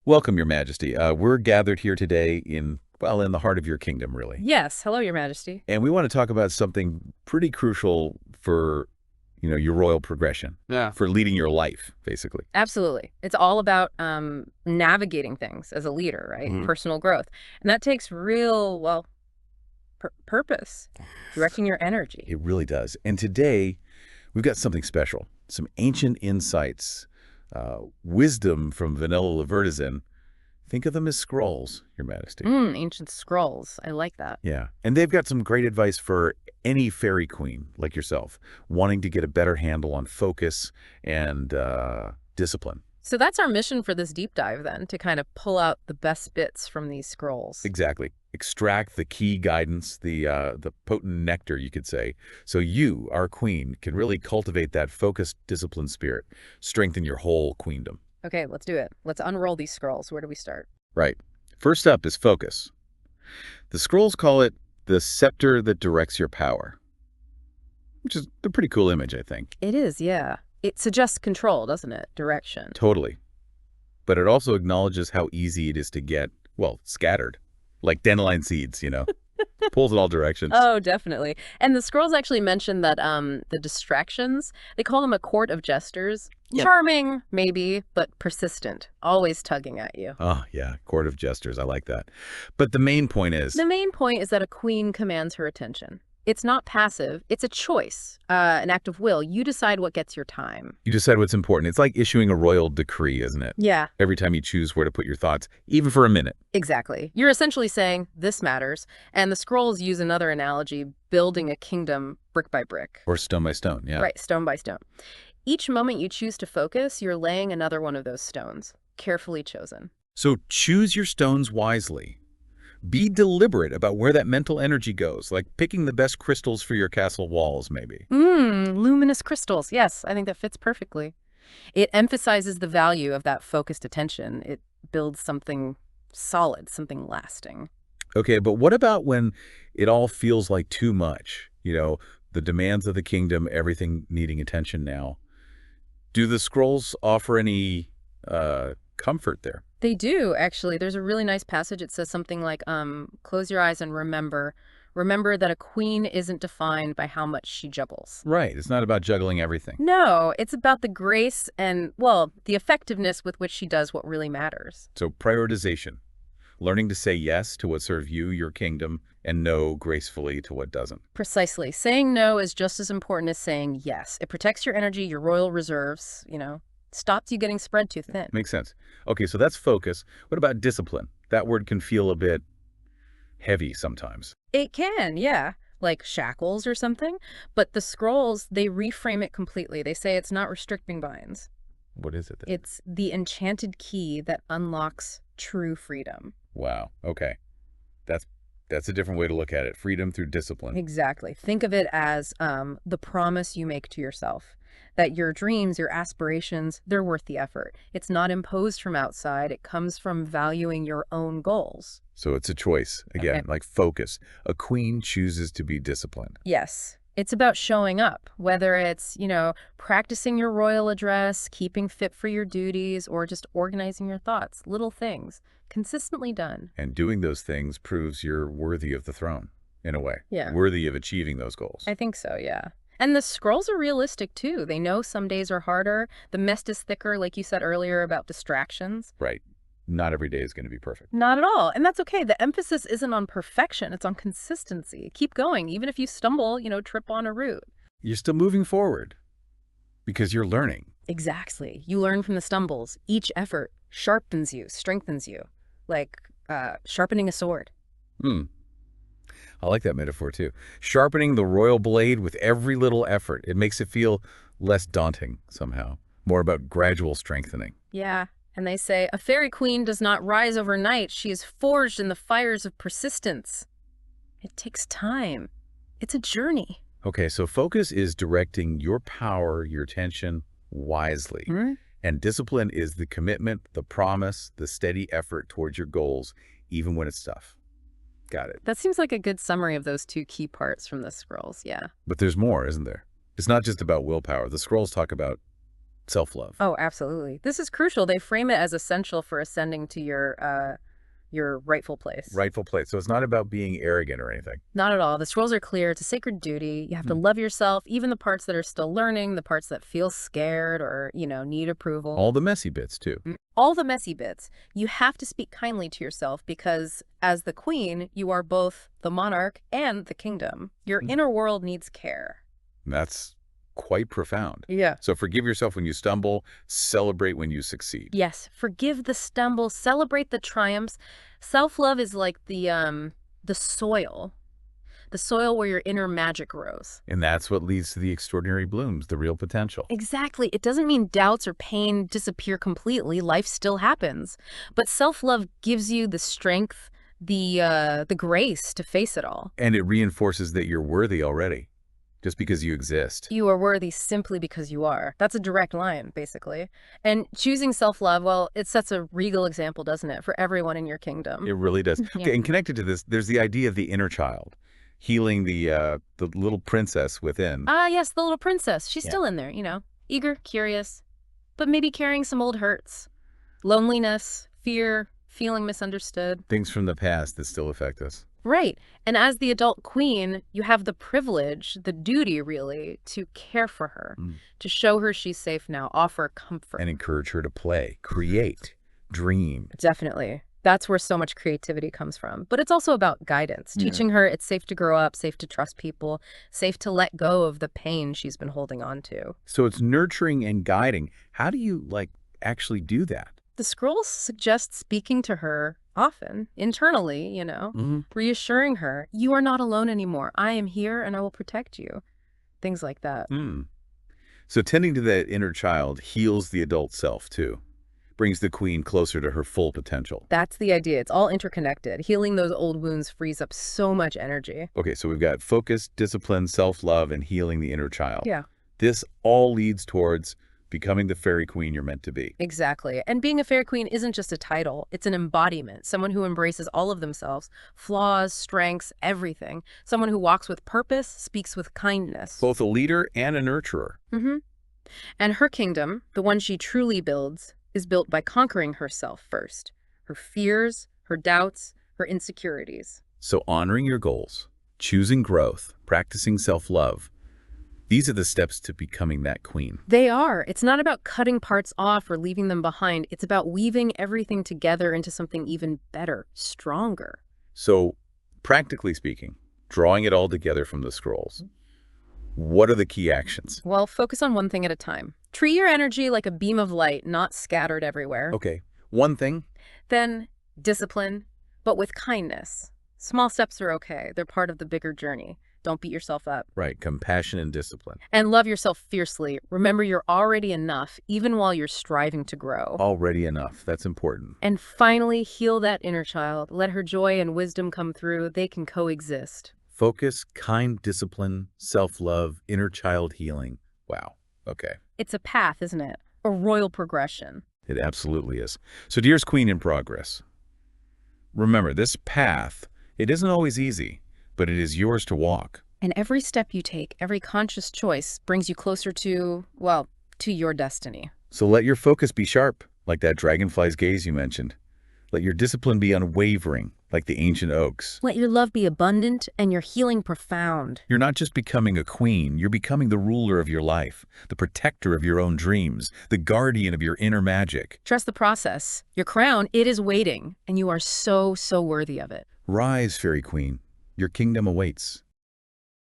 Welcome, Your Majesty. We're gathered here today in the heart of your kingdom, really. Yes, hello, Your Majesty. And we want to talk about something pretty crucial for, your royal progression, Yeah. for leading your life, basically. Absolutely. It's all about navigating things as a leader, right? Mhm. Personal growth. And that takes real, purpose, directing your energy. It really does. And today, we've got something special, some ancient insights, wisdom from Vanilla Levertizen. Think of them as scrolls, Your Majesty. Ancient scrolls. I like that. Yeah. And they've got some great advice for any fairy queen like yourself, wanting to get a better handle on focus and discipline. So that's our mission for this deep dive then, to kind of pull out the best bits from these scrolls. Exactly. Extract the key guidance, the potent nectar, you could say, so you, our queen, can really cultivate that focused, disciplined spirit, strengthen your whole queendom. Okay, let's do it. Let's unroll these scrolls. Where do we start? Right. First up is focus. The scrolls call it the scepter that directs your power, which is a pretty cool image, I think. It is, yeah. It suggests control, doesn't it? Direction. Totally. But it also acknowledges how easy it is to get, scattered. Like dandelion seeds, Pulls in all directions. Oh, definitely. And the scrolls actually mention that the distractions, they call them a court of jesters. Yep. Charming, maybe, but persistent, always tugging at you. Oh, yeah, court of jesters. I like that. But the main point is... The main point is that a queen commands her attention. It's not passive. It's a choice, an act of will. You decide what gets your time. You decide what's important. It's like issuing a royal decree, isn't it? Yeah, Every time you choose where to put your thoughts, even for a minute. exactly. You're essentially saying, this matters. And the scrolls use another analogy, building a kingdom brick by brick. Or stone by stone, yeah. Right, stone by stone. Each moment you choose to focus, you're laying another one of those stones, carefully chosen. So choose your stones wisely. Be deliberate about where that mental energy goes, like picking the best crystals for your castle walls, maybe. Luminous crystals. Yes, I think that fits perfectly. It emphasizes the value of that focused attention. It builds something solid, something lasting. Okay, but what about when it all feels like too much? The demands of the kingdom, everything needing attention now. Do the scrolls offer any comfort there? They do, actually. There's a really nice passage. It says something like, close your eyes and remember that a queen isn't defined by how much she juggles. Right. It's not about juggling everything. No, it's about the grace and, the effectiveness with which she does what really matters. So prioritization, learning to say yes to what serves you, your kingdom, and no gracefully to what doesn't. Precisely. Saying no is just as important as saying yes. It protects your energy, your royal reserves, stops you getting spread too thin. Makes sense. Okay, so that's focus. What about discipline? That word can feel a bit heavy sometimes. It can, yeah, like shackles or something. But the scrolls, they reframe it completely. They say it's not restricting binds. What is it then? It's the enchanted key that unlocks true freedom. Wow. Okay. That's a different way to look at it. Freedom through discipline. Exactly. Think of it as the promise you make to yourself, that your dreams, your aspirations, they're worth the effort. It's not imposed from outside. It comes from valuing your own goals. So it's a choice. Again, Okay. like focus. A queen chooses to be disciplined. Yes. It's about showing up, whether it's, practicing your royal address, keeping fit for your duties, or just organizing your thoughts. Little things, consistently done. And doing those things proves you're worthy of the throne, in a way. Yeah. Worthy of achieving those goals. I think so, yeah. And the scrolls are realistic, too. They know some days are harder. The mist is thicker, like you said earlier, about distractions. Right. Not every day is going to be perfect. Not at all. And that's okay. The emphasis isn't on perfection. It's on consistency. Keep going. Even if you stumble, trip on a route. You're still moving forward because you're learning. Exactly. You learn from the stumbles. Each effort sharpens you, strengthens you, like sharpening a sword. I like that metaphor too. Sharpening the royal blade with every little effort. It makes it feel less daunting somehow. More about gradual strengthening. Yeah. And they say, a fairy queen does not rise overnight. She is forged in the fires of persistence. It takes time. It's a journey. Okay, so focus is directing your power, your attention wisely. And discipline is the commitment, the promise, the steady effort towards your goals, even when it's tough. Got it. That seems like a good summary of those two key parts from the scrolls, yeah. But there's more, isn't there? It's not just about willpower. The scrolls talk about self-love. Oh, absolutely. This is crucial. They frame it as essential for ascending to your rightful place. Rightful place. So it's not about being arrogant or anything. Not at all. The scrolls are clear. It's a sacred duty. You have to Hmm. love yourself, even the parts that are still learning, the parts that feel scared or, need approval. All the messy bits, too. All the messy bits. You have to speak kindly to yourself because as the queen, you are both the monarch and the kingdom. Your Mm. inner world needs care. That's quite profound. Yeah. So forgive yourself when you stumble, celebrate when you succeed. Yes, forgive the stumble, celebrate the triumphs. Self-love is like the soil. The soil where your inner magic grows. And that's what leads to the extraordinary blooms, the real potential. Exactly. It doesn't mean doubts or pain disappear completely. Life still happens. But self-love gives you the strength, the grace to face it all. And it reinforces that you're worthy already, just because you exist. You are worthy simply because you are. That's a direct line, basically. And choosing self-love, well, it sets a regal example, doesn't it, for everyone in your kingdom? It really does. Yeah. Okay, and connected to this, there's the idea of the inner child, healing the little princess within. Ah, yes, the little princess. She's Yeah. still in there, eager, curious, but maybe carrying some old hurts. Loneliness, fear, feeling misunderstood. Things from the past that still affect us. Right. And as the adult queen, you have the privilege, the duty really, to care for her, to show her she's safe now, offer comfort. And encourage her to play, create, dream. Definitely. That's where so much creativity comes from. But it's also about guidance, Yeah. teaching her it's safe to grow up, safe to trust people, safe to let go of the pain she's been holding on to. So it's nurturing and guiding. How do you, actually do that? The scrolls suggest speaking to her often, internally, reassuring her, you are not alone anymore. I am here and I will protect you. Things like that. So tending to that inner child heals the adult self, too. Brings the queen closer to her full potential. That's the idea. It's all interconnected. Healing those old wounds frees up so much energy. Okay, so we've got focus, discipline, self-love, and healing the inner child. Yeah. This all leads towards becoming the fairy queen you're meant to be. Exactly. And being a fairy queen isn't just a title. It's an embodiment. Someone who embraces all of themselves, flaws, strengths, everything. Someone who walks with purpose, speaks with kindness. Both a leader and a nurturer. And her kingdom, the one she truly builds, is built by conquering herself first. Her fears, her doubts, her insecurities. So honoring your goals, choosing growth, practicing self-love, these are the steps to becoming that queen. They are. It's not about cutting parts off or leaving them behind. It's about weaving everything together into something even better, stronger. So, practically speaking, drawing it all together from the scrolls, what are the key actions? Well, focus on one thing at a time. Treat your energy like a beam of light, not scattered everywhere. Okay, one thing. Then discipline, but with kindness. Small steps are okay. They're part of the bigger journey. Don't beat yourself up. Right, compassion and discipline. And love yourself fiercely. Remember, you're already enough, even while you're striving to grow. Already enough. That's important. And finally, heal that inner child. Let her joy and wisdom come through. They can coexist. Focus, kind discipline, self-love, inner child healing. Wow. Okay. It's a path, isn't it? A royal progression. It absolutely is. So dearest queen in progress, remember this path, it isn't always easy, but it is yours to walk. And every step you take, every conscious choice brings you closer to, well, to your destiny. So let your focus be sharp, like that dragonfly's gaze you mentioned. Let your discipline be unwavering, like the ancient oaks. Let your love be abundant and your healing profound. You're not just becoming a queen, you're becoming the ruler of your life, the protector of your own dreams, the guardian of your inner magic. Trust the process. Your crown, it is waiting, and you are so, so worthy of it. Rise, fairy queen. Your kingdom awaits.